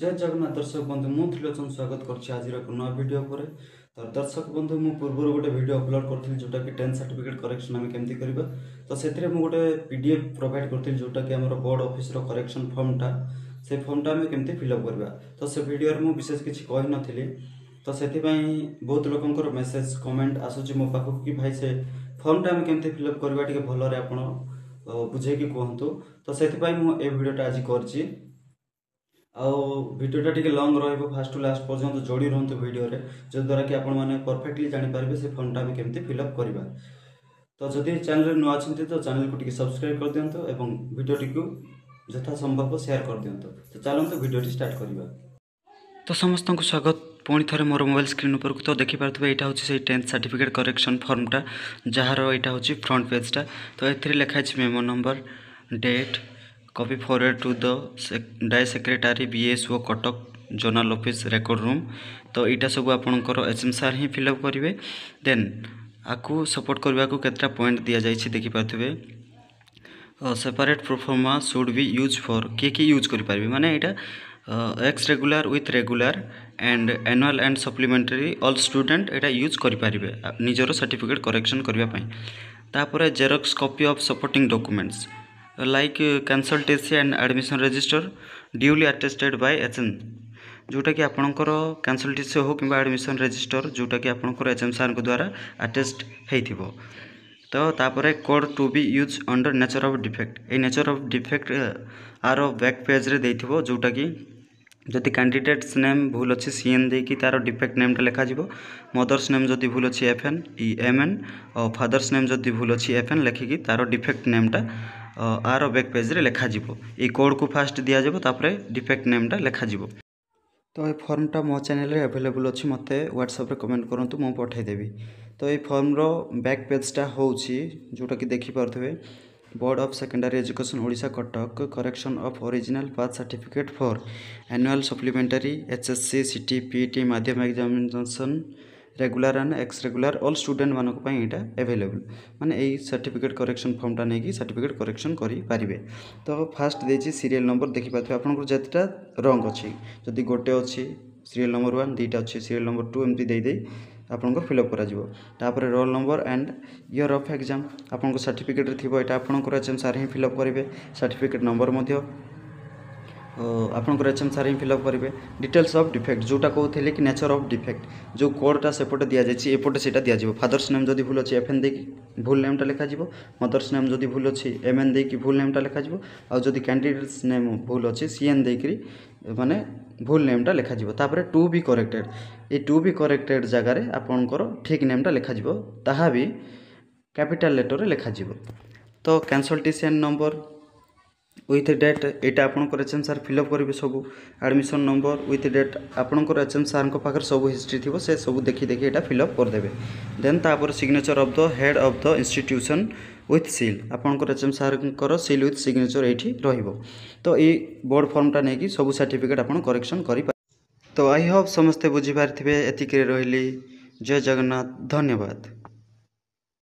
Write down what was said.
जय जगन्नाथ दर्शक बंधु मु त्रिलोचन स्वागत करछि आज एक नया वीडियो पर। तो दर्शक बंधु मु पूर्व गोटे वीडियो अपलोड करथिल जोटा कि 10 सर्टिफिकेट करेक्शन आम केमती करबा। तो सेथिरे मु गोटे पीडीएफ प्रोवाइड करथिल जोटा कि हमर बोर्ड ऑफिस रो करेक्शन फॉर्म टा से फॉर्म टा हम केमती फिलअप करबा। तो से वीडियो रे मु विशेष किछि कहि नथिली। तो सेथि पई बहुत लोकंकर मेसेज कमेंट आसुछि मो पाखु कि भाई से फॉर्म टा हम केमती फिलअप करबा टिके भलो रे आपण बुझे कि कहंतु। तो सेथि पई मु ए वीडियो टा आज करछि। वीडियोटा टिके लॉन्ग रहिबो फास्ट टू लास्ट पर्यंत जोड़ी रहंतु वीडियो रे जो द्वारा कि आपण माने परफेक्टली जानि पारबे से फॉर्म टा हम केमती फिलअप करबा। तो जदि चैनल नु आछंती तो चैनल को टिके सब्सक्राइब कर दियंतु एवं वीडियो टिकु यथा संभव शेयर कर दियंतु। तो चलंतु वीडियो टी स्टार्ट करबा। तो समस्त को स्वागत पुणी थरे मोर मोबाइल स्क्रीन ऊपर को। तो देखि पारथबे एटा होची से 10th सर्टिफिकेट करेक्शन फॉर्म टा जहार एटा होची फ्रंट पेज टा। तो एथिरे लिखा अछि memo number date copy forward to the dy secretary BSO Cuttack zonal office record room. तो यहाँ सब आपंकर एचएम सार ही फिलअप करेंगे। देन आपको सपोर्ट करने को केतटा पॉइंट दि जाइए देखिपे। Separate proforma should be use for किए यूज करें माने यहाँ ex regular with regular and annual and supplementary all student यहाँ यूज करेंगे निजर सर्टिफिकेट करेक्शन करने। तापर xerox copy of supporting documents like cancel TC and admission register duly attested bye HM जोटा कि आपणकर कैंसल टीसी हो कि एडमिशन रजिस्टर जोटा कि आपणकर एचएम सार द्वारा अटेस्ट हो। तो तापर code to be use under nature of defect ए नेचर ऑफ डिफेक्ट आर बैक पेज रे देथिबो जोटा कि जदि कैंडिडेट्स नेम भूल अच्छी सीएन देकी तार डिफेक्ट नेम टा लिखा जिवो। मदर्स नेम जदि भूल अच्छी एफएन एमएन और फादर्स नेम जदि भूल अच्छी एफएन लिखिकी तार डिफेक्ट नेम टा आर बैक पेज रे लिखा जिवो। ए कोड को फास्ट दिया जिवो तापरे डिफेक्ट नेम टा लिखा जिवो। तो ये फॉर्म टा मो चैनल रे अवेलेबल अच्छी मते व्हाट्सएप रे कमेंट करंतु मो पठाई देबी। तो ये फॉर्म रो बैक पेज टा होउची जोटा कि देखि पारथबे board of secondary education Odisha Cuttack correction of original pass certificate for annual supplementary HSC CT PT माध्यम examination regular and ex regular all student मानक पई एटा अवेलेबल माने एई सर्टिफिकेट करेक्शन फॉर्म टा नेकी सर्टिफिकेट करेक्शन करि पारिबे। तो फास्ट देछि सीरियल नंबर देखि पाथबे आपनकर जेतटा रंग अछि जदि गोटे अछि सीरियल नंबर 1 दुईटा अछि सीरियल नंबर 2 एमती देई देई आपनकर फिलअप करा जिवो। तापर roll number and year of exam आपनकर सर्टिफिकेट रे थिबो एटा आपनकर एचएम सार ही फिलअप करिवे। सर्टिफिकेट नंबर मध्य आपनकर एचएम सार ही फिलअप करेंगे। डिटेल्स ऑफ डिफेक्ट जोटा कहते कि नेचर ऑफ डिफेक्ट जो कोडटा सेपटे दि जाए एपटे से दि जाए। फादर्स नेम जदि भूल अच्छी एफएन देकी भूल नेमटा लिखा जिवो। मदर्स नेम जदि भूल अच्छी एमएन देकी भूल नेमटा लिखा जिवो। आ जदि कैंडिडेट्स नेम भूल अच्छी सीएन देकी माने भूल नेमटा लिखा जिवो। तापर टू बी करेक्टेड ए टू बी करेक्टेड जगार आपनकर ठीक नेमटा लिखा जिवो ताहा भी कैपिटल लेटर रे लिखा जिवो। तो कैंसल्टेशन नंबर विथ डेट यहाँ आपंकर एचएम सार फिलअप करेंगे सब। एडमिशन नंबर विथ डेट आपंकर एचएम सार पाखे सब हिस्ट्री थी से सब देखी देखी यहाँ फिलअप करदे। देन तापर signature of the head of the institution with seal आपंकर एचएम सार सील विथ सिग्नेचर ये रहिबो। तो ये बोर्ड फॉर्म टा नहीं सब सर्टिफिकेट आप करेक्शन करि। तो आई होप समस्ते बुझी पारिथिबे। एतिके रहिली। जय जगन्नाथ। धन्यवाद।